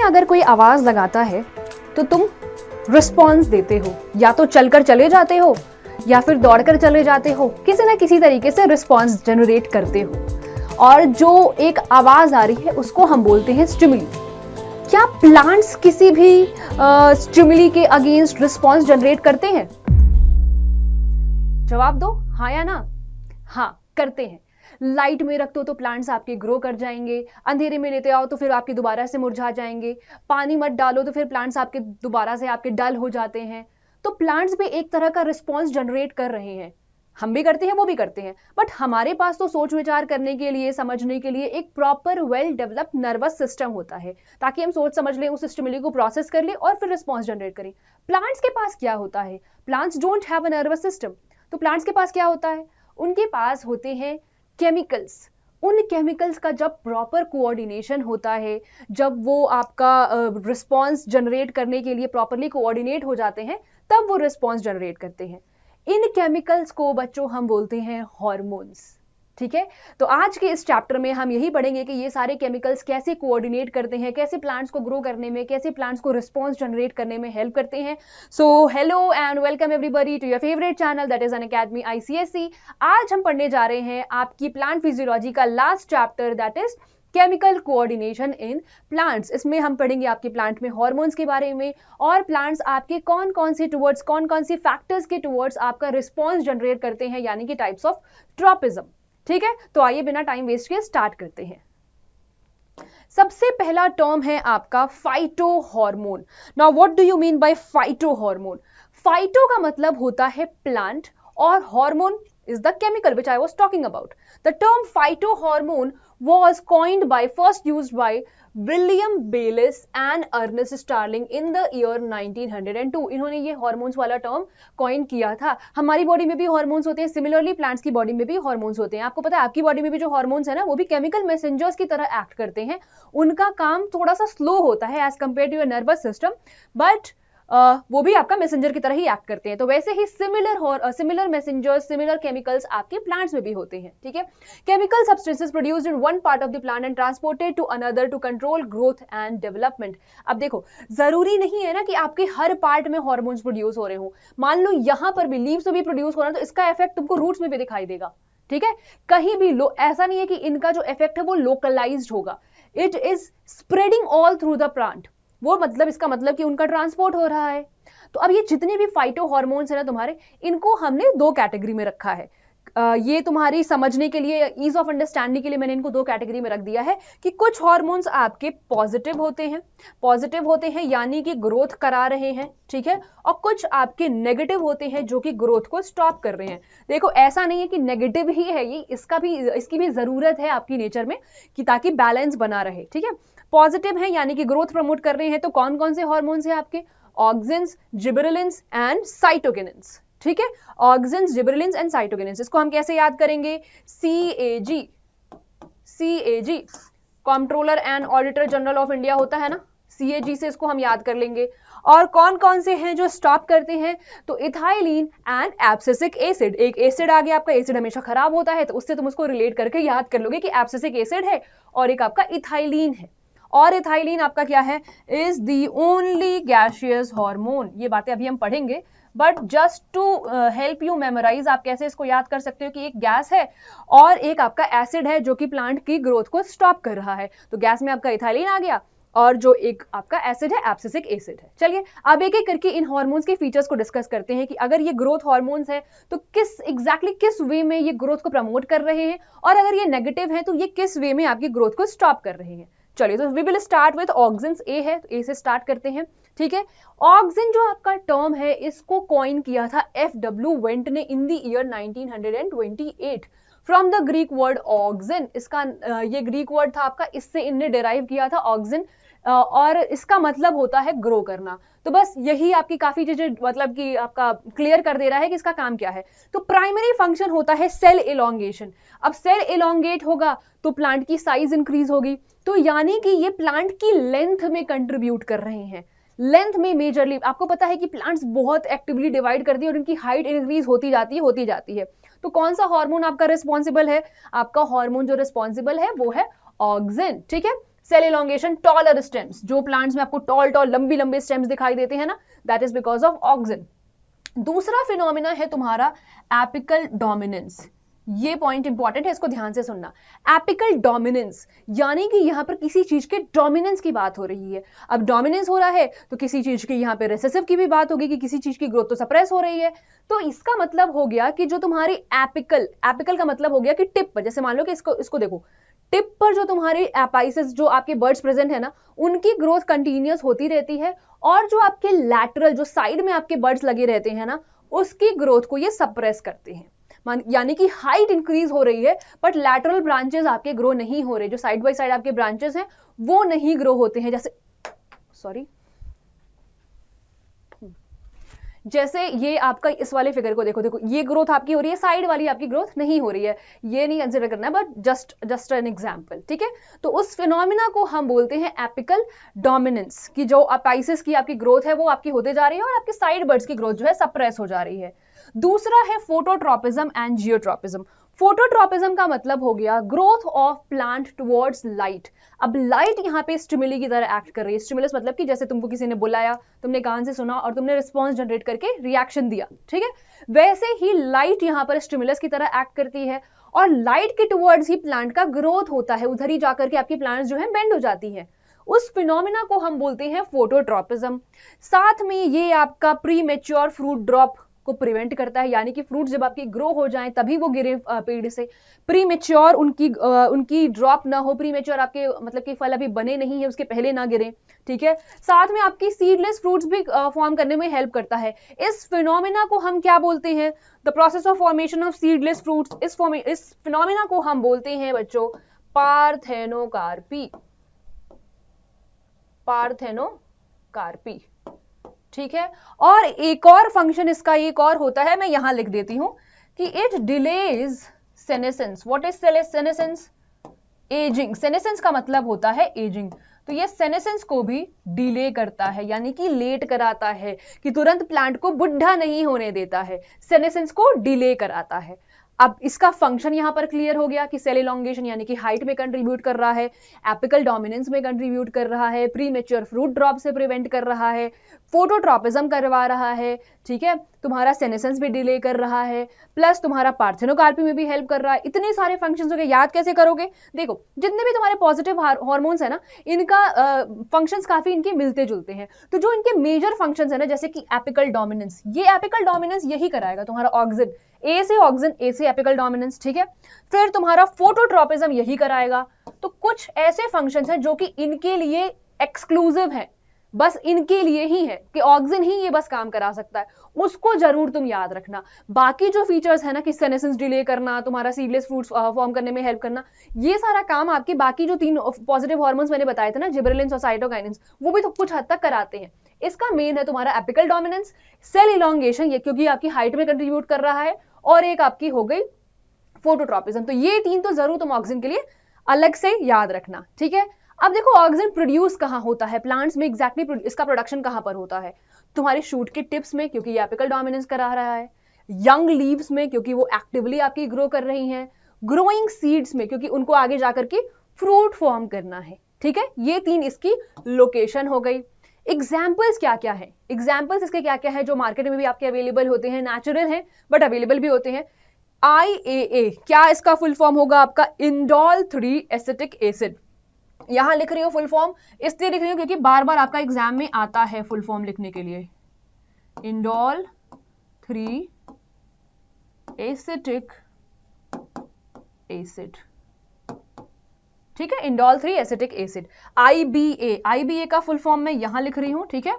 अगर कोई आवाज लगाता है तो तुम रिस्पॉन्स देते हो, या तो चलकर चले जाते हो या फिर दौड़कर चले जाते हो, किसी ना किसी तरीके से रिस्पॉन्स जनरेट करते हो। और जो एक आवाज आ रही है उसको हम बोलते हैं स्टिमुली। क्या प्लांट्स किसी भी स्टिमुली के अगेंस्ट रिस्पॉन्स जनरेट करते हैं? जवाब दो, हाँ या ना? हाँ, करते हैं। लाइट में रख दो तो प्लांट्स आपके ग्रो कर जाएंगे, अंधेरे में लेते आओ तो फिर आपके दोबारा से मुरझा जाएंगे, पानी मत डालो तो फिर प्लांट्स आपके दोबारा से आपके डल हो जाते हैं। तो प्लांट्स भी एक तरह का रिस्पॉन्स जनरेट कर रहे हैं। हम भी करते हैं, वो भी करते हैं, बट हमारे पास तो सोच विचार करने के लिए, समझने के लिए एक proper well developed nervous system होता है, ताकि हम सोच समझ लें, उस स्टिमुली को प्रोसेस कर लें और फिर रिस्पॉन्स जनरेट करें। प्लांट्स के पास क्या होता है? Plants don't have a nervous system. तो प्लांट्स के पास क्या होता है? उनके पास होते हैं केमिकल्स। उन केमिकल्स का जब प्रॉपर कोऑर्डिनेशन होता है, जब वो आपका रिस्पॉन्स जनरेट करने के लिए प्रॉपरली कोऑर्डिनेट हो जाते हैं, तब वो रिस्पॉन्स जनरेट करते हैं। इन केमिकल्स को बच्चों हम बोलते हैं हार्मोन्स। ठीक है, तो आज के इस चैप्टर में हम यही पढ़ेंगे कि ये सारे केमिकल्स कैसे कोऑर्डिनेट करते हैं, कैसे प्लांट्स को ग्रो करने में, कैसे प्लांट्स को रिस्पॉन्स जनरेट करने में हेल्प करते हैं। So hello and welcome everybody to your favourite channel that is Unacademy ICSE। आज हम पढ़ने जा रहे हैं आपकी प्लांट फिजियोलॉजी का last chapter, that is chemical coordination in plants. इसमें हम पढ़ेंगे आपके प्लांट में हार्मोन्स के बारे में, और प्लांट्स आपके कौन कौन सी फैक्टर्स के टुवर्ड्स आपका रिस्पॉन्स जनरेट करते हैं, यानी कि टाइप्स ऑफ ट्रॉपिज्म। ठीक है, तो आइए बिना टाइम वेस्ट किए स्टार्ट करते हैं। सबसे पहला टर्म है आपका phyto hormone. Now what do you mean by phyto hormone? Phyto का मतलब होता है प्लांट, और hormone is the chemical which I was talking about. The term phytohormone was first used by William Bayliss and Ernest Starling in the year 1902. इन्होंने ये hormones वाला term coin किया था। हमारी बॉडी में भी हार्मोन्स होते हैं, सिमिलरली प्लांट्स की बॉडी में भी हार्मोन्स होते हैं। आपको पता है आपकी बॉडी में भी जो हार्मोन्स है ना, वो भी केमिकल मैसेंजर्स की तरह एक्ट करते हैं। उनका काम थोड़ा सा स्लो होता है as compared to your nervous system, but वो भी आपका मैसेंजर की तरह ही एक्ट करते हैं। तो वैसे ही सिमिलर मैसेंजर्स, सिमिलर केमिकल्स आपके प्लांट्स में भी होते हैं। ठीक है, chemical substances produced in one part of the plant and transported to another to control growth and development. अब देखो, जरूरी नहीं है ना कि आपके हर पार्ट में हार्मोन्स प्रोड्यूस हो रहे हो। मान लो यहां पर भी लीव्स में भी प्रोड्यूस हो रहा है, तो इसका इफेक्ट तुमको रूट्स में भी दिखाई देगा। ठीक है, कहीं भी ऐसा नहीं है कि इनका जो इफेक्ट है वो लोकलाइज्ड होगा, it is spreading all through the plant. वो मतलब, इसका मतलब कि उनका ट्रांसपोर्ट हो रहा है। तो अब ये जितने भी फाइटो हार्मोन्स है ना तुम्हारे, इनको हमने दो कैटेगरी में रखा है। ये तुम्हारी समझने के लिए, ईज ऑफ अंडरस्टैंडिंग के लिए मैंने इनको दो कैटेगरी में रख दिया है कि कुछ हार्मोन्स आपके पॉजिटिव होते हैं यानी कि ग्रोथ करा रहे हैं। ठीक है, और कुछ आपके नेगेटिव होते हैं जो कि ग्रोथ को स्टॉप कर रहे हैं। देखो, ऐसा नहीं है कि नेगेटिव ही है ये, इसकी भी जरूरत है आपकी नेचर में, कि ताकि बैलेंस बना रहे। ठीक है, पॉजिटिव है यानी कि ग्रोथ प्रमोट कर रहे हैं, तो कौन कौन से हार्मोन्स हैं आपके? Auxins, gibberellins and cytokinins. ठीक है, ऑक्सिन्स, जिबरेलिन्स एंड साइटोकिनिन्स। इसको हम कैसे याद करेंगे? CAG, controller and auditor general of India होता है ना, CAG से इसको हम याद कर लेंगे। और कौन कौन से हैं जो स्टॉप करते हैं? तो इथाइलिन एंड एब्सिसिक एसिड। एक एसिड आ गया आपका, एसिड हमेशा खराब होता है, तो उससे तुम उसको रिलेट करके याद कर लोगे कि एब्सिसिक एसिड है, और एक आपका इथाइलिन है। और इथाइलिन आपका क्या है? Is the only gaseous hormone. ये बातें अभी हम पढ़ेंगे, but just to help you memorise, आप कैसे इसको याद कर सकते हो कि एक गैस है और एक आपका एसिड है जो कि प्लांट की ग्रोथ को स्टॉप कर रहा है। तो गैस में आपका इथाइलिन आ गया, और जो एक आपका एसिड है एब्सिसिक एसिड है। चलिए अब एक एक करके इन हार्मोन्स के फीचर्स को डिस्कस करते हैं कि अगर ये ग्रोथ हार्मोन्स है तो किस वे में ये ग्रोथ को प्रमोट कर रहे हैं, और अगर ये नेगेटिव है तो ये किस वे में आपकी ग्रोथ को स्टॉप कर रहे हैं। चलिए, तो we will start with auxins. ए है तो ए से स्टार्ट करते हैं। ठीक है, ऑक्सिन जो आपका टर्म है, इसको कॉइन किया था FW वेंट ने in the year 1928 from the Greek word auxin. इसका ये ग्रीक वर्ड था आपका, इससे इनने डिराइव किया था ऑक्सिन, और इसका मतलब होता है ग्रो करना। तो बस यही आपकी काफी चीजें मतलब कि आपका क्लियर कर दे रहा है कि इसका काम क्या है। तो प्राइमरी फंक्शन होता है सेल इलोंगेशन। अब सेल इलोंगेट होगा तो प्लांट की साइज इंक्रीज होगी, तो यानी कि ये प्लांट की लेंथ में कंट्रीब्यूट कर रहे हैं। लेंथ में मेजरली आपको पता है कि प्लांट्स बहुत एक्टिवली डिवाइड करती है और इनकी हाइट इंक्रीज होती जाती है। तो कौन सा हार्मोन आपका रिस्पॉन्सिबल है? आपका हार्मोन जो रिस्पॉन्सिबल है वो है ऑक्सिन। ठीक है, सेल इलोंगेशन, टॉलर स्टेम्स, जो प्लांट्स में आपको टॉल टॉल लंबी लंबी स्टेम्स दिखाई देते हैं ना, that is because of auxin. दूसरा फिनोमिना है तुम्हारा एपिकल डोमिनेंस। ये पॉइंट इंपॉर्टेंट है, इसको ध्यान से सुनना। एपिकल डोमिनेंस यानी कि यहां पर किसी चीज के डोमिनेंस की बात हो रही है। अब डोमिनेंस हो रहा है तो किसी चीज की यहां पे रिसेसिव की भी बात होगी कि किसी चीज की ग्रोथ तो सप्रेस हो रही है। तो इसका मतलब हो गया कि जो तुम्हारी एपिकल, एपिकल का मतलब हो गया कि टिप पर, जैसे मान लो कि इसको देखो, टिप पर जो तुम्हारी एपाइसिस जो आपके बर्ड्स प्रेजेंट है ना, उनकी ग्रोथ कंटिन्यूअस होती रहती है, और जो आपके लैटरल जो साइड में आपके बर्ड्स लगे रहते हैं ना, उसकी ग्रोथ को ये सप्रेस करते हैं। यानी कि हाइट इंक्रीज हो रही है बट लैटरल ब्रांचेस आपके ग्रो नहीं हो रहे, जो साइड बाय साइड आपके ब्रांचेस हैं वो नहीं ग्रो होते हैं। जैसे ये आपका इस वाले फिगर को देखो, देखो ये ग्रोथ आपकी हो रही है, साइड वाली आपकी ग्रोथ नहीं हो रही है, ये नहीं कंसिडर करना है, बट जस्ट एन एग्जांपल, ठीक है। तो उस फिनोमिना को हम बोलते हैं एपिकल डोमिनेंस, कि जो अपाइसिस की आपकी ग्रोथ है वो आपकी होते जा रही है और आपके साइड बर्ड्स की ग्रोथ जो है सप्रेस हो जा रही है। दूसरा है फोटोट्रोपिज्म एंड जियोट्रोपिज्म। फोटोट्रोपिज्म का मतलब हो गया growth of plant towards light. अब लाइट यहाँ पे स्टिमुली की तरह एक्ट कर रही है। स्टिमुलस मतलब कि जैसे तुमको किसी ने बुलाया, तुमने कान से सुना और तुमने रिस्पॉन्स जनरेट करके रिएक्शन दिया, ठीक है, वैसे ही लाइट यहाँ पर स्टिमुलस की तरह एक्ट करती है और लाइट के टुवर्ड्स ही प्लांट का ग्रोथ होता है, उधर ही जाकर के आपकी प्लांट्स जो है बेंड हो जाती है। उस फिनोमिना को हम बोलते हैं फोटोट्रोपिज्म। साथ में ये आपका प्री मेच्योर फ्रूट ड्रॉप को प्रिवेंट करता है, यानी कि फ्रूट जब आपकी ग्रो हो जाएं तभी वो गिरे पेड़ से, प्री मेच्योर उनकी ड्रॉप ना हो, प्री मेच्योर आपके मतलब कि फल अभी बने नहीं है उसके पहले ना गिरे, ठीक है। साथ में आपकी सीडलेस फ्रूट्स भी फॉर्म करने में हेल्प करता है। इस फिनोमिना को हम क्या बोलते हैं? The process of formation of seedless fruits. इस फिनोमिना को हम बोलते हैं बच्चों पार्थेनोकार्पी। पार्थेनोकार्पी, ठीक है। और एक और फंक्शन इसका एक और होता है, मैं यहां लिख देती हूं कि it delays senescence. What is senescence? Ageing. Senescence का मतलब होता है एजिंग। तो ये सेनेसेंस को भी डिले करता है, यानी कि लेट कराता है, कि तुरंत प्लांट को बुढ़ा नहीं होने देता है, सेनेसेंस को डिले कराता है। अब इसका फंक्शन यहां पर क्लियर हो गया कि सेल इलोंगेशन यानी कि हाइट में कंट्रीब्यूट कर रहा है, एपिकल डोमिनेंस में कंट्रीब्यूट कर रहा है, प्री मेच्योर फ्रूट ड्रॉप से प्रिवेंट कर रहा है, फोटोट्रोपिज्म करवा रहा है, ठीक है, तुम्हारा सेनेसेंस भी डिले कर रहा है, प्लस तुम्हारा पार्थेनोकार्पी में भी हेल्प कर रहा है। इतने सारे फंक्शंस हो गए, याद कैसे करोगे? देखो जितने भी तुम्हारे पॉजिटिव हार्मोन्स है ना, इनका फंक्शंस काफी इनके मिलते जुलते हैं। तो जो इनके मेजर फंक्शंस है ना, जैसे कि एपिकल डोमिनेंस, ये एपिकल डोमिनेंस यही कराएगा तुम्हारा ऑक्सिन, ए से ऑक्सिन, ए से एपिकल डोमिनेंस, ठीक है। फिर तुम्हारा फोटोट्रोपिज्म यही कराएगा। तो कुछ ऐसे फंक्शंस हैं जो कि इनके लिए एक्सक्लूसिव है, बस इनके लिए ही है कि ऑक्सिन ही ये बस काम करा सकता है, उसको जरूर तुम याद रखना। बाकी जो फीचर्स है ना कि सेनेसेंस डिले करना, तुम्हारा सीडलेस फ्रूट्स फॉर्म करने में हेल्प करना, ये सारा काम आपके बाकी जो 3 पॉजिटिव हार्मोन्स मैंने बताए थे ना, जिबरेलिन्स और साइटोकाइनिन्स, वो भी तो कुछ हद तक कराते हैं। इसका मेन है तुम्हारा एपिकल डोमिनेंस, सेल इलोंगेशन, ये क्योंकि आपकी हाइट में कंट्रीब्यूट कर रहा है, और एक आपकी हो गई फोटोट्रोपिज्म। तो ये 3 तो जरूर तुम ऑक्सिन के लिए अलग से याद रखना, ठीक है। अब देखो ऑक्सिन प्रोड्यूस कहां होता है प्लांट्स में, एग्जैक्टली इसका प्रोडक्शन कहां पर होता है? तुम्हारे शूट के टिप्स में, क्योंकि ये एपिकल डोमिनेंस करा रहा है, यंग लीव्स में क्योंकि वो एक्टिवली आपकी ग्रो कर रही हैं, ग्रोइंग सीड्स में क्योंकि उनको आगे जाकर के फ्रूट फॉर्म करना है, ठीक है। ये 3 इसकी लोकेशन हो गई। एग्जाम्पल्स क्या क्या है? एग्जाम्पल्स इसके क्या क्या है जो मार्केट में भी आपके अवेलेबल होते हैं, नेचुरल हैं बट अवेलेबल भी होते हैं। IAA, क्या इसका फुल फॉर्म होगा आपका? Indole 3 acetic acid. यहां लिख रही हो फुल फॉर्म, इसलिए लिख रही हूं क्योंकि बार बार आपका एग्जाम में आता है फुल फॉर्म लिखने के लिए। इंडोल 3 एसिटिक एसिड, ठीक है, indole 3 acetic acid. IBA, IBA का फुल फॉर्म मैं यहां लिख रही हूं, ठीक है,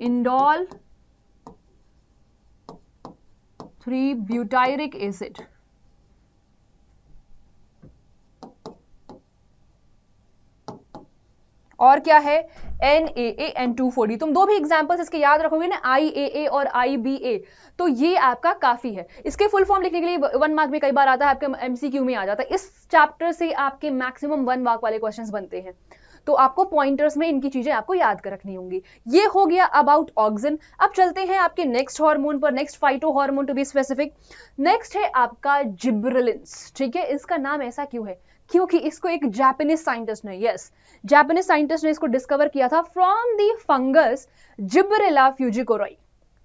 इंडोल 3 ब्यूटायरिक एसिड। और क्या है? NAA N2,4-D। तुम 2 भी एग्जांपल्स इसके याद रखोगे ना, IAA और IBA, तो ये आपका काफी है। इसके फुल फॉर्म लिखने के लिए 1 मार्क में कई बार आता है, आपके MCQ में आ जाता है। इस चैप्टर से आपके मैक्सिमम 1 मार्क वाले क्वेश्चंस बनते हैं, तो आपको पॉइंटर्स में इनकी चीजें आपको याद कर रखनी होंगी। ये हो गया अबाउट ऑक्सिन। अब चलते हैं आपके नेक्स्ट हार्मोन पर, next phyto hormone to be specific. Next है आपका जिब्रेलिन्स, ठीक है। इसका नाम ऐसा क्यों है? क्योंकि इसको एक जापानीज साइंटिस्ट ने, यस, जापानीज साइंटिस्ट ने इसको डिस्कवर किया था फ्रॉम द फंगस जिब्रेला फ्यूजिकोराई।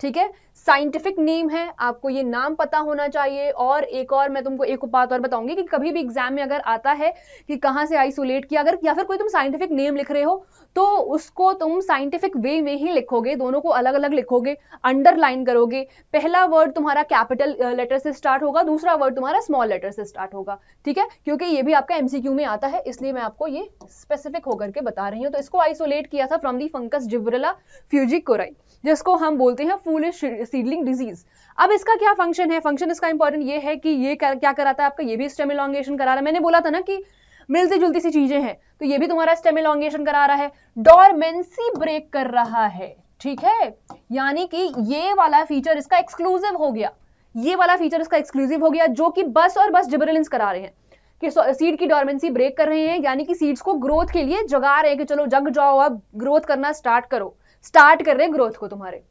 ठीक है, साइंटिफिक नेम है, आपको ये नाम पता होना चाहिए। और एक और मैं तुमको एक बात और बताऊंगी कि कभी भी एग्जाम में अगर आता है कि कहां से आइसोलेट किया, अगर या फिर कोई तुम साइंटिफिक नेम लिख रहे हो तो उसको तुम साइंटिफिक वे में ही लिखोगे, दोनों को अलग अलग लिखोगे, अंडरलाइन करोगे। पहला वर्ड तुम्हारा कैपिटल लेटर से स्टार्ट होगा, दूसरा वर्ड तुम्हारा स्मॉल लेटर से स्टार्ट होगा। ठीक है, क्योंकि ये भी आपका एमसीक्यू में आता है, इसलिए मैं आपको ये स्पेसिफिक होकर के बता रही हूँ। तो इसको आइसोलेट किया था फ्रॉम दी फंगस जिब्रेला फ्यूजिकोराई, जिसको हम बोलते हैं फूलिश सीडलिंग डिजीज। अब इसका क्या फंक्शन है? फंक्शन इसका इंपॉर्टेंट ये है कि ये क्या कराता है आपका, ये भी स्टेम एलोंगेशन करा रहा है। मैंने बोला था ना कि मिलती जुलती सी चीजें हैं, तो ये भी तुम्हारा स्टेम एलोंगेशन करा रहा है, डोरमेंसी ब्रेक कर रहा है। ठीक है, यानी कि ये वाला फीचर इसका एक्सक्लूसिव हो गया, ये वाला फीचर इसका एक्सक्लूसिव हो गया, जो कि बस और बस जिब्रेलिन्स करा रहे हैं कि सीड की डोरमेंसी ब्रेक कर रहे हैं, यानी कि सीड्स को ग्रोथ के लिए जगा रहे हैं कि चलो जग जाओ, अब ग्रोथ करना स्टार्ट करो, स्टार्ट कर रहे हैं ग्रोथ को तुम्हारे।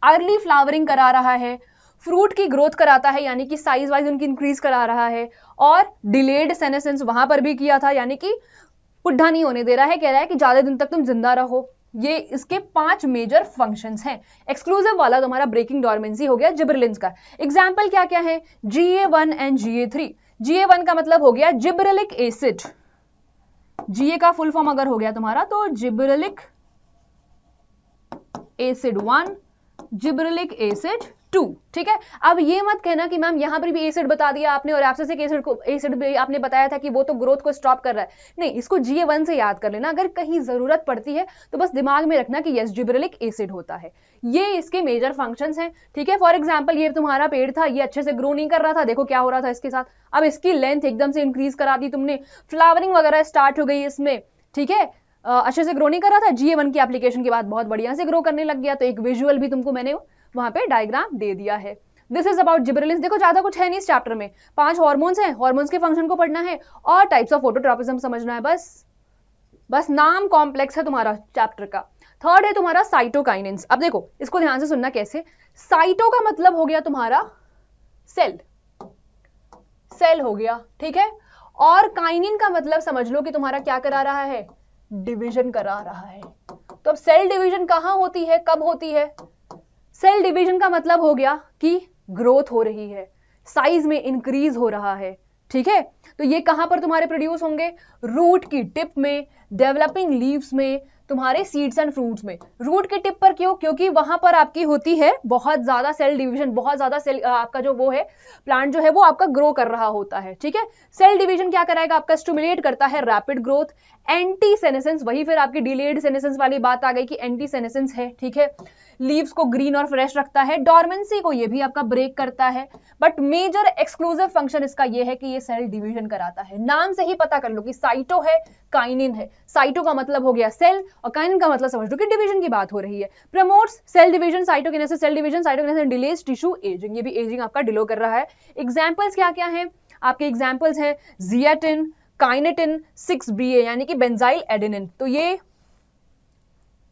अर्ली फ्लावरिंग करा रहा है, फ्रूट की ग्रोथ कराता है, यानी कि साइज वाइज उनकी इंक्रीज करा रहा है। और डिलेड सेनेसेंस वहां पर भी किया था, यानी कि बुढ़ा नहीं होने दे रहा है, कह रहा है कि ज्यादा दिन तक तुम जिंदा रहो। ये इसके 5 मेजर फंक्शंस हैं। एक्सक्लूसिव वाला तुम्हारा ब्रेकिंग डोरमेंसी हो गया जिब्रेलिन्स का। एग्जाम्पल क्या क्या है? GA1 and GA3। GA1 का मतलब हो गया जिब्रेलिक एसिड, GA का फुल फॉर्म अगर हो गया तुम्हारा तो जिब्रेलिक एसिड 1, जिब्रेलिक एसिड 2। ठीक है, अब ये मत कहना कि मैम यहां पर भी एसिड बता दिया आपने और एब्सिसिक एसिड भी आपने बताया था कि वो तो ग्रोथ को स्टॉप कर रहा है। नहीं, इसको GA1 से याद कर लेना, अगर कहीं जरूरत पड़ती है तो बस दिमाग में रखना कि यस जिब्रेलिक एसिड होता है। ये इसके मेजर फंक्शंस हैं। ठीक है, फॉर एग्जांपल ये तुम्हारा पेड़ था, ये अच्छे से ग्रो नहीं कर रहा था, देखो क्या हो रहा था इसके साथ, अब इसकी लेंथ एकदम से इंक्रीज करा दी तुमने, फ्लावरिंग वगैरह स्टार्ट हो गई इसमें। ठीक है, अच्छे से ग्रो नहीं कर रहा था, GA1 की एप्लीकेशन के बाद बहुत बढ़िया से ग्रो करने लग गया। तो एक विजुअल भी तुमको मैंने वहां पे डायग्राम दे दिया है। This is about gibberellins. देखो ज्यादा कुछ है नहीं इस चैप्टर में, 5 हार्मोन्स हैं, हार्मोन्स के फंक्शन को पढ़ना है और टाइप्स ऑफ फोटोट्रॉपिज्म समझना है, बस नाम कॉम्प्लेक्स है तुम्हारा चैप्टर का। थर्ड है तुम्हारा साइटोकाइनेंस। अब देखो इसको ध्यान से सुनना कैसे। साइटो का मतलब हो गया तुम्हारा सेल, सेल हो गया। ठीक है, और काइनिन का मतलब समझ लो कि तुम्हारा क्या करा रहा है, डिवीजन करा रहा है। तो अब सेल डिवीजन कहां होती है, कब होती है? सेल डिवीजन का मतलब हो गया कि ग्रोथ हो रही है, साइज में इंक्रीज हो रहा है। ठीक है, तो ये कहां पर तुम्हारे प्रोड्यूस होंगे? रूट की टिप में, डेवलपिंग लीव्स में, तुम्हारे सीड्स एंड फ्रूट्स में। रूट के टिप पर क्यों? क्योंकि वहां पर आपकी होती है बहुत ज्यादा सेल डिवीजन, बहुत ज्यादा सेल आपका जो वो है प्लांट जो है वो आपका ग्रो कर रहा होता है। ठीक है, सेल डिवीजन क्या कराएगा आपका? स्टिमुलेट करता है रैपिड ग्रोथ। एंटी सेनेसेंस, वही फिर आपकी डिलेड सेनेसेंस वाली बात आ गई कि एंटी सेनेसेंस है। ठीक है, लीव्स को ग्रीन और फ्रेश रखता है, डोरमेंसी को ये भी आपका ब्रेक करता है। बट मेजर एक्सक्लूसिव फंक्शन इसका ये है कि ये सेल डिवीजन कराता है। नाम से ही पता कर लो कि साइटो है, काइनिन है। साइटो का मतलब हो गया सेल और काइनिन का मतलब समझ लो कि डिवीजन की बात हो रही है। Promotes cell division, cytokinesis cell division, cytokinesis delays tissue ageing, ये भी एजिंग आपका डिले कर रहा है। एग्जांपल्स क्या क्या हैं आपके? एग्जांपल्स हैं जियाटिन, काइनेटिन, 6BA यानी कि बेंजाइल एडेनिन। तो ये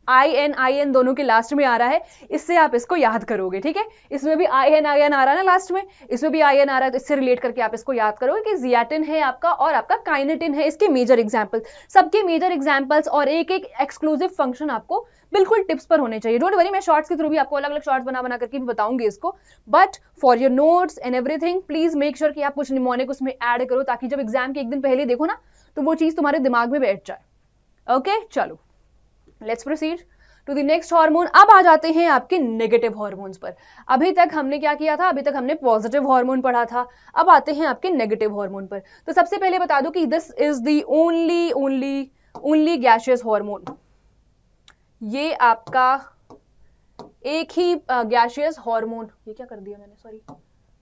IN दोनों के लास्ट में आ रहा है, इससे आप इसको याद करोगे। ठीक है, इसमें भी IN आ रहा है ना लास्ट में, इसमें भी IN आ रहा है, तो इससे रिलेट करके आप इसको याद करोगे कि जियाटिन है आपका और आपका काइनेटिन है। इसके मेजर एग्जांपल, सबके मेजर एग्जांपल्स और एक एक एक्सक्लूसिव फंक्शन आपको बिल्कुल टिप्स पर होने चाहिए। डोंट वरी, मैं शॉर्ट्स के थ्रू भी आपको अलग अलग शॉर्ट्स बना करके भी बताऊंगी इसको, but for your notes and everything please make sure कि आप कुछ निमोनिक उसमें ऐड करो, ताकि जब एग्जाम के एक दिन पहले देखो ना तो वो चीज तुम्हारे दिमाग में बैठ जाए। ओके, चलो let's proceed to the next hormone. अब आ जाते हैं आपके नेगेटिव हार्मोन्स पर। अभी तक हमने क्या किया था? अभी तक हमने पॉजिटिव हार्मोन पढ़ा था, अब आते हैं आपके नेगेटिव हार्मोन पर। तो सबसे पहले बता दूं कि this is the only gaseous hormone. ये आपका एक ही गैसियस हार्मोन, ये क्या कर दिया मैंने,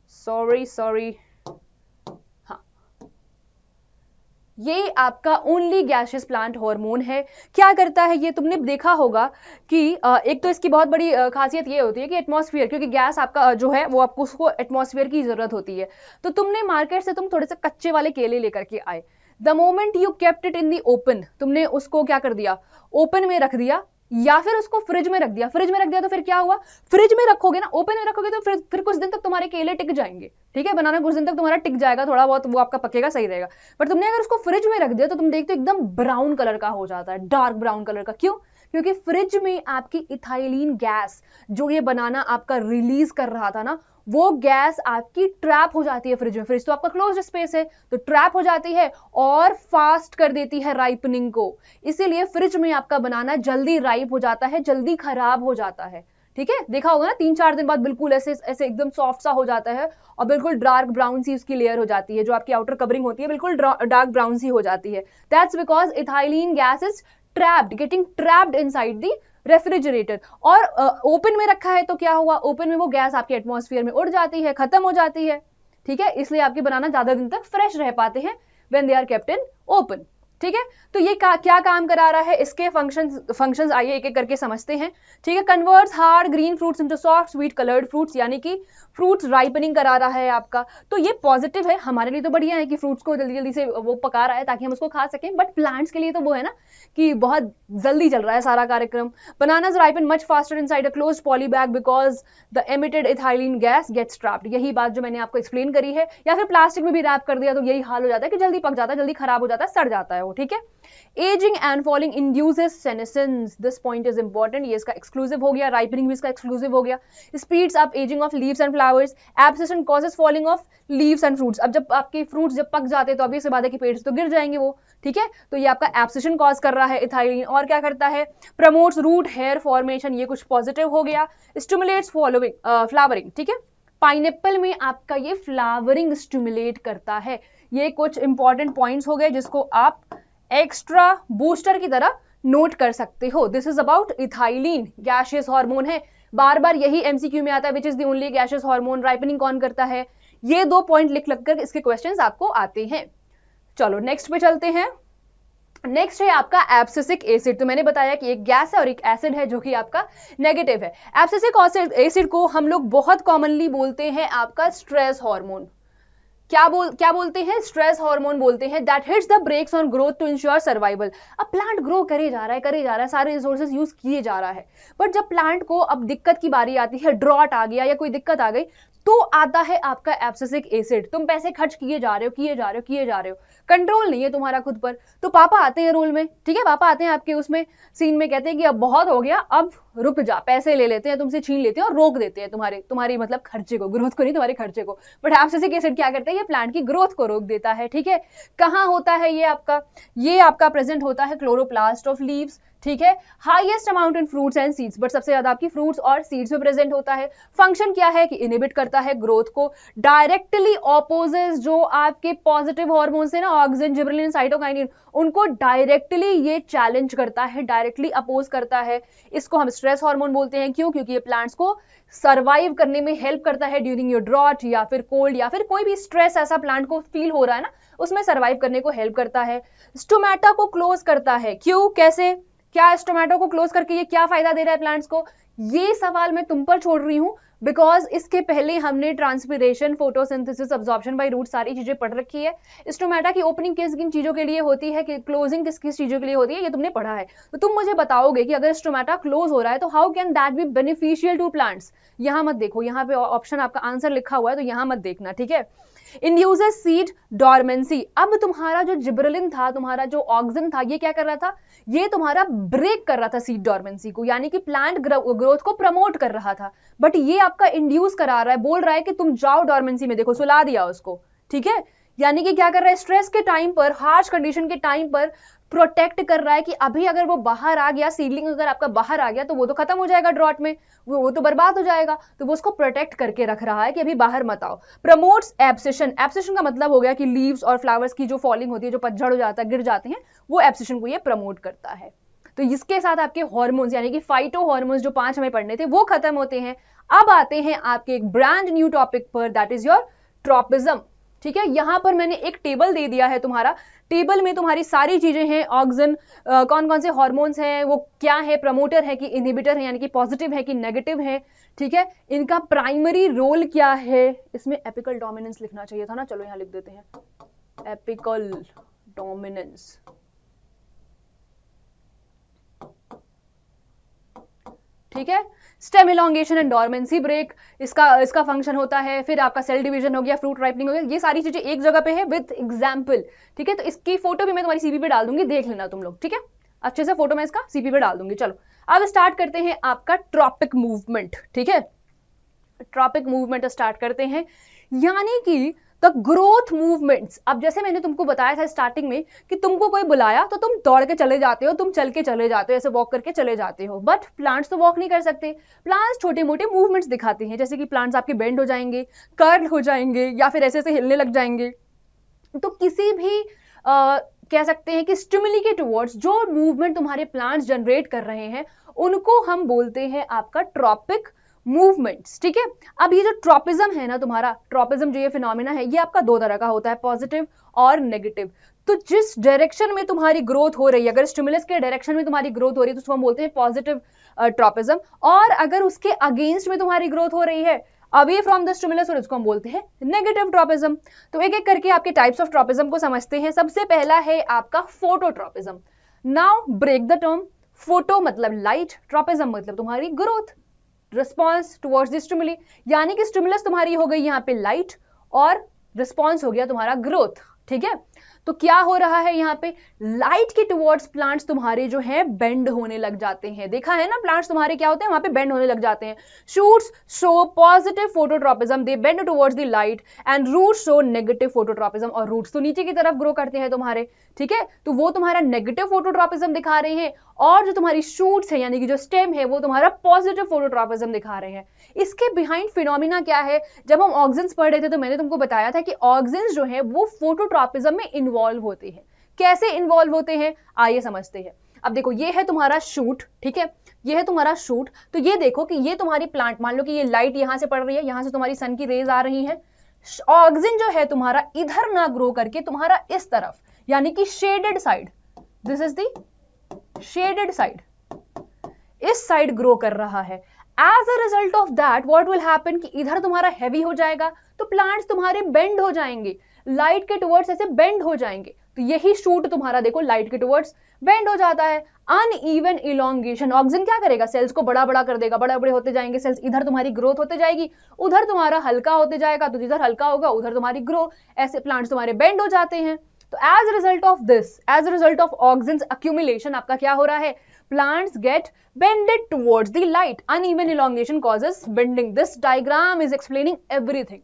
सॉरी, ये आपका ओनली गैसियस प्लांट हार्मोन है। क्या करता है ये? तुमने देखा होगा कि एक तो इसकी बहुत बड़ी खासियत ये होती है कि एटमॉस्फेयर, क्योंकि गैस आपका जो है वो आपको उसको एटमॉस्फेयर की जरूरत होती है। तो तुमने मार्केट से तुम थोड़े से कच्चे वाले केले लेकर के आए, the moment you kept it in the open, तुमने उसको क्या कर दिया? ओपन में रख दिया, या फिर उसको फ्रिज में रख दिया। फ्रिज में रख दिया तो फिर क्या हुआ, फ्रिज में रखोगे ना, ओपन में रखोगे तो फिर कुछ दिन तक तुम्हारे केले टिक जाएंगे, ठीक है, बनाना कुछ दिन तक तुम्हारा टिक जाएगा, थोड़ा बहुत वो आपका पकेगा, सही रहेगा। पर तुमने अगर उसको फ्रिज में रख दिया तो तुम देखते हो एकदम ब्राउन कलर का हो जाता है, डार्क ब्राउन कलर का। क्यों? क्योंकि फ्रिज में आपकी इथाइलिन गैस जो ये बनाना आपका रिलीज कर रहा था ना, वो गैस आपकी ट्रैप हो जाती है फ्रिज में। फ्रिज तो आपका क्लोज्ड स्पेस है, तो ट्रैप हो जाती है और फास्ट कर देती है राइपनिंग को। इसीलिए फ्रिज में आपका बनाना जल्दी राइप हो जाता है, जल्दी खराब हो जाता है। ठीक है, देखा होगा ना 3-4 दिन बाद बिल्कुल ऐसे ऐसे एकदम सॉफ्ट सा हो जाता है और बिल्कुल डार्क ब्राउन सी उसकी लेयर हो जाती है, जो आपकी आउटर कवरिंग होती है बिल्कुल डार्क ब्राउन सी हो जाती है। That's because ethylene gas is trapped, getting trapped inside the refrigerator. और ओपन में रखा है तो क्या हुआ, ओपन में वो गैस आपके एटमॉस्फेयर में उड़ जाती है, खत्म हो जाती है। ठीक है, इसलिए आपके बनाना ज्यादा दिन तक फ्रेश रह पाते हैं when they are kept in open. ठीक है, तो ये क्या काम करा रहा है, इसके फंक्शंस आइए एक एक करके समझते हैं। ठीक है, converts hard green fruits into soft sweet coloured fruits, यानी कि फ्रूट्स राइपनिंग करा रहा है आपका। तो ये पॉजिटिव है, हमारे लिए तो बढ़िया है कि फ्रूट्स को जल्दी जल्दी से वो पका रहा है ताकि हम उसको खा सकें, बट प्लांट्स के लिए तो वो है ना कि बहुत जल्दी चल रहा है सारा कार्यक्रम। Bananas ripen much faster inside a closed poly bag because the emitted ethylene gas gets trapped. यही बात जो मैंने आपको एक्सप्लेन करी है, या फिर प्लास्टिक में भी रैप कर दिया तो यही हाल हो जाता है कि जल्दी पक जाता है, जल्दी खराब हो जाता है, सड़ जाता है वो। ठीक है, ageing and falling induces senescence, this point is important, ये इसका एक्सक्लूसिव हो गया, राइपनिंग भी इसका एक्सक्लूसिव हो गया। Speeds up ageing of leaves and flowers, abscission causes falling of leaves and fruits. अब जब आपके फ्रूट्स जब पक जाते हैं तो ऑब्वियस सी बात है कि पेड़ से तो गिर जाएंगे वो। ठीक है, तो ये आपका एब्सेशन कॉज कर रहा है इथाइलिन। और क्या करता है, प्रमोट्स रूट हेयर फॉर्मेशन, ये कुछ पॉजिटिव हो गया। स्टिमुलेट्स फ्लावरिंग, ठीक है, पाइनएप्पल में आपका ये फ्लावरिंग स्टिमुलेट करता है। ये कुछ इंपॉर्टेंट पॉइंट्स हो गए जिसको आप एक्स्ट्रा बूस्टर की तरह नोट कर सकते हो। This is about ethylene, gaseous hormone है, बार बार यही एमसीक्यू में आता है, which is the only gaseous hormone, ripening कौन करता है। ये 2 पॉइंट लिख कर इसके क्वेश्चंस आपको आते हैं। चलो नेक्स्ट पे चलते हैं। नेक्स्ट है आपका एब्सिसिक एसिड। तो मैंने बताया कि एक गैस है और एक एसिड है जो कि आपका नेगेटिव है। एब्सिसिक एसिड को हम लोग बहुत कॉमनली बोलते हैं आपका स्ट्रेस हार्मोन। क्या बोलते हैं, स्ट्रेस हार्मोन बोलते हैं। That hits the brakes on growth to ensure survival. अब प्लांट ग्रो करे जा रहा है, सारे रिसोर्सेज यूज किए जा रहा है, बट जब प्लांट को अब दिक्कत की बारी आती है, ड्रॉट आ गया या कोई दिक्कत आ गई, तो आता है आपका एब्सिसिक एसिड। तुम पैसे खर्च किए जा रहे हो, कंट्रोल नहीं है तुम्हारा खुद पर, तो पापा आते हैं रोल में। ठीक है, पापा आते हैं आपके उसमें सीन में, कहते हैं कि अब बहुत हो गया, अब रुक जा, पैसे ले लेते हैं तुमसे, छीन लेते हैं और रोक देते हैं तुम्हारी मतलब खर्चे को, ग्रोथ को नहीं, तुम्हारे खर्चे को। बट एब्सिसिक एसिड क्या करता है, ये प्लांट की ग्रोथ को रोक देता है। ठीक है, कहां होता है ये आपका प्रेजेंट होता है क्लोरोप्लास्ट ऑफ लीव्स। ठीक है, highest amount in fruits and seeds, but सबसे ज्यादा आपकी फ्रूट्स और सीड्स में प्रेजेंट होता है। फंक्शन क्या है कि इनहिबिट करता है ग्रोथ को, डायरेक्टली ऑपोजेस जो आपके पॉजिटिव हार्मोन्स है ना, ऑक्सिन, जिबरेलिन, साइटोकाइनिन, उनको डायरेक्टली ये चैलेंज करता है, डायरेक्टली अपोज करता है। इसको हम स्ट्रेस हार्मोन बोलते हैं। क्यों? क्योंकि ये प्लांट्स को सर्वाइव करने में हेल्प करता है ड्यूरिंग योर ड्रॉट या फिर कोल्ड या फिर कोई भी स्ट्रेस ऐसा प्लांट को फील हो रहा है ना, उसमें सर्वाइव करने को हेल्प करता है। स्टोमेटा को क्लोज करता है। क्यों, कैसे, क्या स्टोमेटो को क्लोज करके ये क्या फायदा दे रहा है प्लांट्स को, ये सवाल मैं तुम पर छोड़ रही हूं, बिकॉज इसके पहले हमने transpiration, photosynthesis, absorption by root सारी चीजें पढ़ रखी है। स्टोमेटा की ओपनिंग किस किन चीजों के लिए होती है, कि क्लोजिंग किस किस चीजों के लिए होती है, ये तुमने पढ़ा है। तो तुम मुझे बताओगे कि अगर स्टोमेटा क्लोज हो रहा है तो how can that be beneficial to plants. यहां मत देखो, यहां पे ऑप्शन आपका आंसर लिखा हुआ है, तो यहां मत देखना। ठीक है, इंड्यूसेस सीड डॉर्मेंसी। अब तुम्हारा जो जिब्रेलिन था, तुम्हारा जो ऑक्सिन था, ये क्या कर रहा था, ये तुम्हारा ब्रेक कर रहा था सीड डॉर्मेंसी को, यानी कि प्लांट ग्रोथ को प्रमोट कर रहा था, बट ये आपका इंड्यूस करा रहा है, बोल रहा है कि तुम जाओ डॉर्मेंसी में, देखो सुला दिया उसको। ठीक है, यानी कि क्या कर रहा है, स्ट्रेस के टाइम पर, हार्श कंडीशन के टाइम पर प्रोटेक्ट कर रहा है कि अभी अगर वो बाहर आ गया, सीडलिंग अगर आपका बाहर आ गया तो वो तो खत्म हो जाएगा ड्रॉट में, वो तो बर्बाद हो जाएगा, तो वो उसको प्रोटेक्ट करके रख रहा है कि अभी बाहर मत आओ। Promotes abscission. एब्सेशन का मतलब हो गया कि लीव्स और फ्लावर्स की जो फॉलिंग होती है, जो पतझड़ हो जाता है, गिर जाते हैं, वो एब्सेशन को ये प्रमोट करता है। तो इसके साथ आपके हार्मोन्स यानी कि फाइटो हार्मोन्स जो 5 हमें पढ़ने थे वो खत्म होते हैं। अब आते हैं आपके एक ब्रांड न्यू टॉपिक पर, दैट इज योर ट्रोपिज्म। ठीक है, यहां पर मैंने एक टेबल दे दिया है तुम्हारा, टेबल में तुम्हारी सारी चीजें हैं, ऑक्सिन, कौन कौन से हार्मोन्स हैं, वो क्या है, प्रमोटर है कि इनहिबिटर है, यानी कि पॉजिटिव है कि नेगेटिव है। ठीक है, इनका प्राइमरी रोल क्या है, इसमें एपिकल डोमिनेंस लिखना चाहिए था ना, चलो यहां लिख देते हैं एपिकल डोमिनेंस। ठीक है। Stem elongation and dormancy break, इसका फंक्शन होता है। फिर आपका सेल डिवीजन हो गया, फ्रूट राइपनिंग हो गया, ये सारी चीजें एक जगह पे है विद एग्जाम्पल, ठीक है। तो इसकी फोटो भी मैं तुम्हारी सीपी पे डाल दूंगी, देख लेना तुम लोग, ठीक है। अच्छे से फोटो मैं इसका सीपी पे डाल दूंगी। चलो अब स्टार्ट करते हैं आपका ट्रॉपिक मूवमेंट, ठीक है। ट्रॉपिक मूवमेंट स्टार्ट करते हैं, यानी कि द ग्रोथ मूवमेंट्स। अब जैसे मैंने तुमको बताया था स्टार्टिंग में कि तुमको कोई बुलाया तो तुम दौड़ के चले जाते हो, तुम चल के चले जाते हो, ऐसे वॉक करके चले जाते हो, बट प्लांट्स तो वॉक नहीं कर सकते। प्लांट्स छोटे मोटे मूवमेंट्स दिखाते हैं, जैसे कि प्लांट्स आपके बेंड हो जाएंगे, कर्ल हो जाएंगे, या फिर ऐसे ऐसे हिलने लग जाएंगे। तो किसी भी कह सकते हैं कि स्टिमुली के टुवर्ड्स जो मूवमेंट तुम्हारे प्लांट्स जनरेट कर रहे हैं उनको हम बोलते हैं आपका ट्रॉपिक मूवमेंट्स, ठीक है। अब ये जो ट्रॉपिज्म है ना तुम्हारा, ट्रॉपिज्म जो ये फिनोमिना है, ये आपका दो तरह का होता है, पॉजिटिव और नेगेटिव। तो जिस डायरेक्शन में तुम्हारी ग्रोथ हो रही है, अगर स्टिमुलस के डायरेक्शन में तुम्हारी ग्रोथ हो रही है तो उसको हम बोलते हैं पॉजिटिव ट्रॉपिज्म, और अगर उसके अगेंस्ट में तुम्हारी ग्रोथ हो रही है, अवे फ्रॉम द स्टिमुलस, और इसको हम बोलते हैं नेगेटिव ट्रॉपिज्म। तो एक एक करके आपके टाइप्स ऑफ ट्रॉपिज्म को समझते हैं। सबसे पहला है आपका phototropism. Now break the term. Photo मतलब लाइट, ट्रॉपिज्म मतलब तुम्हारी growth, response towards the stimuli, यानी कि स्टिमुलस तुम्हारी हो गई यहाँ पे लाइट और रिस्पॉन्स हो गया तुम्हारा ग्रोथ, ठीक है। तो क्या हो रहा है यहाँ पे, लाइट के टुवर्ड्स प्लांट्स तुम्हारे जो है बेंड होने लग जाते हैं। देखा है ना, प्लांट्स तुम्हारे क्या होते हैं, वहां पे बेंड होने लग जाते हैं। Shoots show positive phototropism, they bend towards the light, and roots show negative phototropism, और रूट्स तो नीचे की तरफ ग्रो करते हैं तुम्हारे, ठीक है। तो वो तुम्हारा नेगेटिव फोटोट्रॉपिज्म दिखा रहे हैं, और जो तुम्हारी शूट्स है यानी कि जो स्टेम है वो तुम्हारा पॉजिटिव फोटोट्रॉपिज्म दिखा रहे हैं। इसके बिहाइंड फिनोमिना क्या है, जब हम ऑक्सिन्स पढ़ रहे थे तो मैंने तुमको बताया था कि ऑक्सिन्स जो है वो फोटोट्रॉपिज्म में इन्वॉल्व होते हैं। कैसे इन्वॉल्व होते हैं, आइए समझते हैं। अब देखो ये है तुम्हारा शूट, ठीक है, ये है तुम्हारा शूट। तो ये देखो कि ये तुम्हारी प्लांट, मान लो कि ये लाइट यहां से पड़ रही है, यहां से तुम्हारी सन की रेज आ रही है। ऑक्सिन जो है तुम्हारा इधर ना ग्रो करके तुम्हारा इस तरफ, यानी कि shaded side, this is the shaded side, इस साइड ग्रो कर रहा है। As a result of that what will happen कि इधर तुम्हारा हैवी हो जाएगा, तो प्लांट्स तुम्हारे बेंड हो जाएंगे, लाइट के टुवर्ड्स ऐसे बेंड हो जाएंगे। तो यही शूट तुम्हारा देखो लाइट के टुवर्ड्स बेंड हो जाता है। अनइवन इलोंगेशन, ऑक्सिन क्या करेगा, सेल्स को बड़ा बड़ा कर देगा, बड़े बड़े होते जाएंगे सेल्स, इधर तुम्हारी ग्रोथ होते जाएगी, उधर तुम्हारा हल्का होते जाएगा, तो जिधर हल्का होगा उधर तुम्हारी ग्रो, ऐसे प्लांट्स तुम्हारे बेंड हो जाते हैं। तो as a result of this, as a result of auxins accumulation, आपका क्या हो रहा है, plants get bended towards the light. Uneven elongation causes bending. This diagram is explaining everything.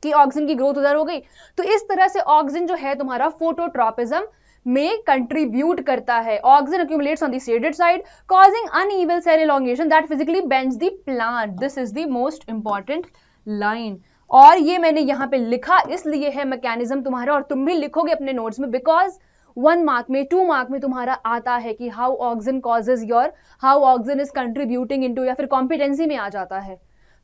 कि ऑक्सिन की ग्रोथ उधर हो गई। तो इस तरह से ऑक्सिन जो है तुम्हारा फोटोट्रॉपिज्म में कंट्रीब्यूट करता है। Auxin accumulates on the shaded side, causing uneven cell elongation that physically bends the plant. This is the most important line. और ये मैंने यहाँ पे लिखा इसलिए है मैकेनिज्म तुम्हारा, और तुम भी लिखोगे अपने नोट्स में, बिकॉज 1 मार्क में 2 मार्क में तुम्हारा आता है कि how auxin causes your, how auxin is contributing into, या फिर कॉम्पिटेंसी में आ जाता है।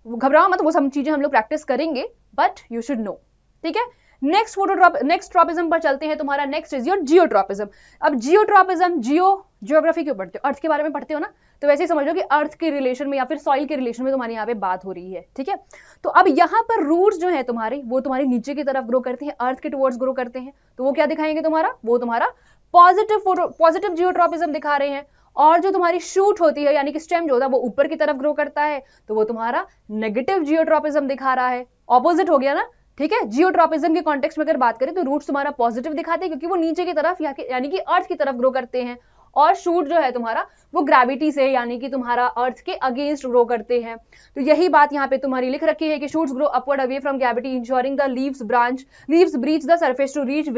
घबराओ मत, वो सब चीजें हम लोग प्रैक्टिस करेंगे, बट यू शुड नो, ठीक है। नेक्स्ट ट्रॉपिज्म पर चलते हैं। तुम्हारा नेक्स्ट इज योर जियोट्रॉपिज्म। अब जियोट्रॉपिज्म, जियोग्राफी क्यों पढ़ते हो, अर्थ के बारे में पढ़ते हो ना, तो वैसे ही समझ लो कि अर्थ के रिलेशन में या फिर सॉइल के रिलेशन में तुम्हारी यहाँ पे बात हो रही है, ठीक है। तो अब यहाँ पर रूट्स जो है तुम्हारे, वो तुम्हारे नीचे की तरफ ग्रो करते हैं, अर्थ के टुवर्ड्स ग्रो करते हैं, तो वो क्या दिखाएंगे तुम्हारा, वो तुम्हारा पॉजिटिव जियोट्रॉपिज्म दिखा रहे हैं। और जो तुम्हारी शूट होती है यानी कि स्टेम जो होता है वो ऊपर की तरफ ग्रो करता है, तो वो तुम्हारा नेगेटिव जियोट्रॉपिज्म दिखा रहा है। ऑपोजिट हो गया ना, ठीक है। जियोट्रॉपिज्म के कॉन्टेक्स्ट में अगर बात करें तो रूट्स तुम्हारा पॉजिटिव दिखाते हैं क्योंकि वो नीचे की तरफ यानी कि अर्थ की तरफ ग्रो करते हैं, और शूट जो है तुम्हारा वो ग्रेविटी से यानी कि तुम्हारा अर्थ के अगेंस्ट ग्रो करते हैं। तो यही बात यहाँ पे तुम्हारी लिख रखी है कि shoots grow upward away from gravity ensuring the leaves breach the surface to reach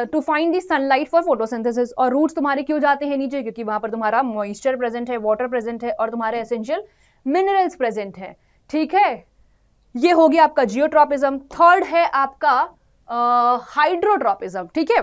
to find the sunlight for photosynthesis. और रूट्स तुम्हारे क्यों जाते हैं नीचे, क्योंकि वहां पर तुम्हारा मॉइस्चर प्रेजेंट है, वाटर प्रेजेंट है, और तुम्हारे एसेंशियल मिनरल्स प्रेजेंट है, ठीक है। ये हो गया आपका जियोट्रॉपिज्म। थर्ड है आपका हाइड्रोट्रॉपिज्म, ठीक है।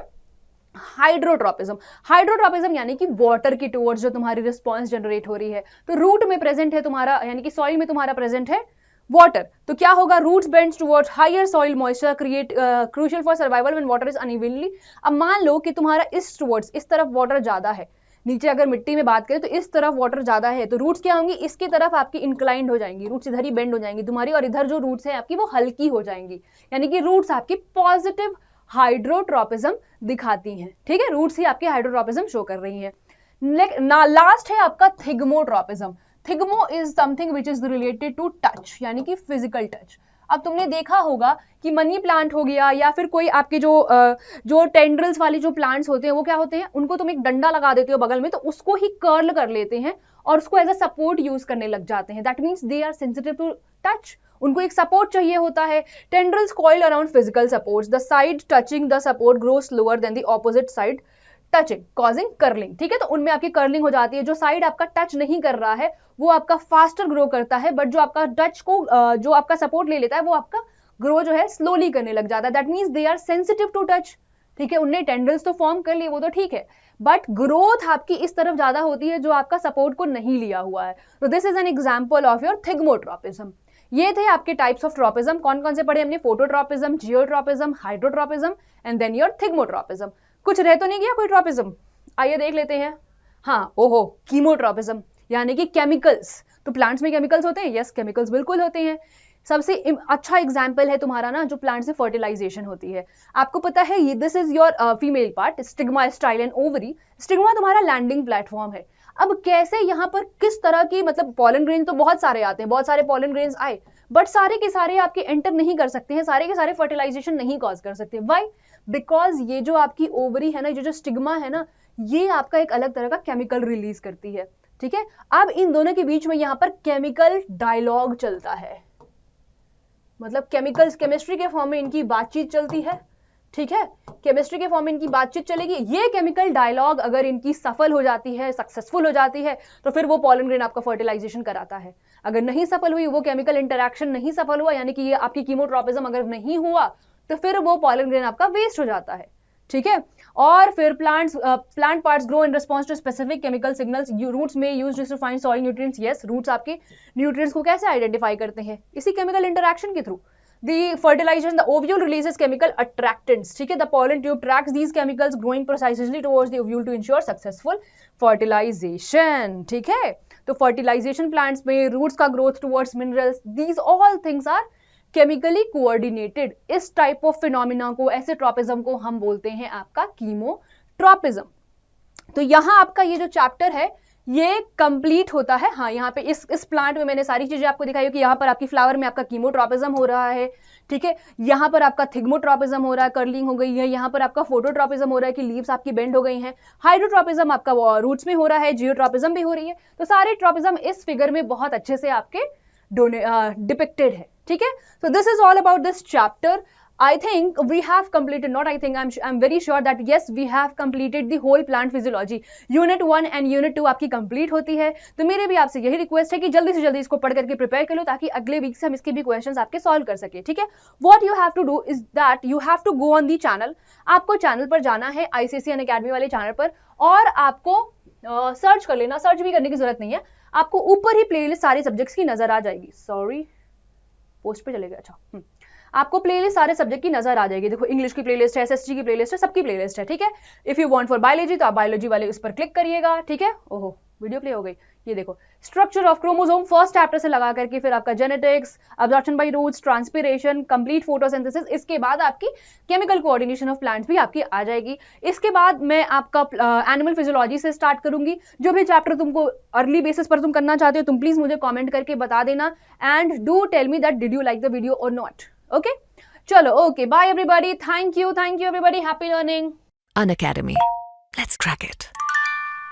हाइड्रोट्रॉपिज्म यानी कि वाटर की टुवर्ड्स जो तुम्हारी रिस्पॉन्स जनरेट हो रही है, तो रूट में प्रेजेंट है तुम्हारा, यानी कि सॉइल में तुम्हारा प्रेजेंट है वाटर, तो क्या होगा, roots bends towards higher soil moisture create crucial for survival when water is unevenly. अब मान लो कि तुम्हारा इस टुवर्ड्स, इस तरफ वाटर ज्यादा है, नीचे अगर मिट्टी में बात करें तो इस तरफ वाटर ज्यादा है, तो रूट्स क्या होंगी, इसकी तरफ आपकी इंक्लाइंड हो जाएंगी, रूट्स इधर ही बेंड हो जाएंगी तुम्हारी, और इधर जो रूट्स है आपकी वो हल्की हो जाएंगी, यानी कि रूट्स आपकी पॉजिटिव हाइड्रोट्रॉपिज्म दिखाती हैं, ठीक है। रूट्स ही आपके हाइड्रोट्रॉपिज्म शो कर रही हैं। लास्ट है आपका thigmotropism. Thigmo is something which is related to touch, यानी कि फिजिकल टच। अब तुमने देखा होगा कि मनी प्लांट हो गया या फिर कोई आपके जो टेंड्रल्स वाली जो प्लांट्स होते हैं वो क्या होते हैं, उनको तुम एक डंडा लगा देते हो बगल में तो उसको ही कर्ल कर लेते हैं और उसको एज अ सपोर्ट यूज करने लग जाते हैं। That means they are sensitive to touch, उनको एक सपोर्ट चाहिए होता है। Tendrils coil around physical supports, the side touching the support grow slower than the opposite side touching causing curling. ठीक है, तो उनमें आपकी कर्लिंग हो जाती है। जो साइड आपका टच नहीं कर रहा है वो आपका फास्टर ग्रो करता है, बट जो आपका टच को जो आपका सपोर्ट ले लेता है वो आपका ग्रो जो है स्लोली करने लग जाता है। That means they are sensitive to touch. ठीक है, उनने टेंडल्स तो फॉर्म कर लिए, वो तो ठीक है, बट ग्रोथ आपकी इस तरफ ज्यादा होती है जो आपका सपोर्ट को नहीं लिया हुआ है। तो this is an example of your thigmotropism. ये थे आपके टाइप्स ऑफ ट्रोपिज्म। कौन कौन से पढ़े हमने? Phototropism, geotropism, hydrotropism and then your thigmotropism. कुछ रह तो नहीं गया कोई ट्रोपिज्म? आइए देख लेते हैं। हाँ, ओहो, कीमोट्रोपिज्म यानी कि केमिकल्स। तो प्लांट्स में केमिकल्स होते हैं? यस, केमिकल्स बिल्कुल होते हैं। सबसे अच्छा एग्जाम्पल है तुम्हारा ना जो प्लांट से फर्टिलाइजेशन होती है। आपको पता है ये this is your female part, stigma, style and ovary. Stigma तुम्हारा लैंडिंग प्लेटफॉर्म है। अब कैसे यहाँ पर किस तरह की, मतलब पॉलन ग्रेन तो बहुत सारे आते हैं, बहुत सारे पॉलन ग्रेन्स आए, बट सारे के सारे आपके एंटर नहीं कर सकते हैं, सारे के सारे फर्टिलाइजेशन नहीं कॉज कर सकते। व्हाई? बिकॉज ये जो आपकी ओवरी है ना, जो स्टिग्मा है ना, ये आपका एक अलग तरह का केमिकल रिलीज करती है। ठीक है, अब इन दोनों के बीच में यहाँ पर केमिकल डायलॉग चलता है, मतलब केमिकल्स, केमिस्ट्री के फॉर्म में इनकी बातचीत चलती है। ठीक है, केमिस्ट्री के फॉर्म में इनकी बातचीत चलेगी। ये केमिकल डायलॉग अगर इनकी सफल हो जाती है, सक्सेसफुल हो जाती है, तो फिर वो पॉलन ग्रेन आपका फर्टिलाइजेशन कराता है। अगर नहीं सफल हुई, वो केमिकल इंटरैक्शन नहीं सफल हुआ, यानी कि ये आपकी कीमोट्रोपिज्म अगर नहीं हुआ, तो फिर वो पॉलन ग्रेन आपका वेस्ट हो जाता है। ठीक है, और फिर plant parts grow in response to specific chemical signals. Roots में used to find soil nutrients. Yes, roots आपके न्यूट्रिएंट्स को कैसे आइडेंटिफाई करते हैं? इसी केमिकल इंटरैक्शन के through. The fertilization, the ovule releases chemical attractants. ठीक है, the pollen tube tracks these chemicals growing precisely towards the ovule to ensure successful fertilization. ठीक है, तो fertilization plants में roots का growth towards minerals, these all things are chemically coordinated. इस type of phenomena को, ऐसे tropism को हम बोलते हैं आपका chemotropism. तो यहाँ आपका ये जो चैप्टर है ये कंप्लीट होता है। हाँ, यहाँ पे इस प्लांट में मैंने सारी चीजें आपको दिखाई कि यहाँ पर आपकी फ्लावर में आपका कीमोट्रोपिज्म हो रहा है। ठीक है, यहाँ पर आपका थिग्मोट्रोपिज्म हो रहा है, कर्लिंग हो गई है। यहाँ पर आपका फोटोट्रोपिज्म हो रहा है कि लीव्स आपकी बेंड हो गई हैं। हाइड्रोट्रोपिज्म आपका रूट्स में हो रहा है, जियोट्रोपिज्म भी हो रही है। तो सारे ट्रोपिज्म इस फिगर में बहुत अच्छे से आपके डिपिक्टेड है। ठीक है, so this is all about this chapter. I think we have completed, not I think, I'm very sure that yes, we have completed the whole plant physiology. Unit 1 and Unit 2 आपकी complete होती है। तो मेरे भी आपसे यही request है कि जल्दी से जल्दी इसको पढ़ करके प्रिपेयर कर लो, ताकि अगले वीक से हम इसके भी क्वेश्चंस आपके सॉल्व कर सके। ठीक है, what you have to do is that you have to go on the channel. आपको चैनल पर जाना है, ICCN Academy वाले चैनल पर, और आपको सर्च कर लेना। सर्च भी करने की जरूरत नहीं है, आपको ऊपर ही प्लेलिस्ट सारे सब्जेक्ट्स की नजर आ जाएगी। सॉरी, पोस्ट पे चले गए। अच्छा, आपको प्लेलिस्ट सारे सब्जेक्ट की नजर आ जाएगी। देखो, इंग्लिश की प्लेलिस्ट है, एसएसटी की प्लेलिस्ट है, सबकी प्लेलिस्ट है। ठीक है, if you want for biology तो आप बायोलॉजी वाले उस पर क्लिक करिएगा। ठीक है, ओहो, वीडियो प्ले हो गई। ये देखो, structure of chromosome first chapter से लगा करके फिर आपका genetics, absorption by roots, transpiration, complete photosynthesis, इसके बाद आपकी केमिकल कोऑर्डिनेशन ऑफ प्लांट्स भी आपकी आ जाएगी। इसके बाद मैं आपका एनिमल फिजियोलॉजी से स्टार्ट करूंगी। जो भी चैप्टर तुमको अर्ली बेसिस पर तुम करना चाहते हो, तुम प्लीज मुझे कॉमेंट करके बता देना, and do tell me that did you like the video और नॉट। ओके, चलो, okay, bye everybody, thank you everybody, happy learning. Unacademy. Let's crack it.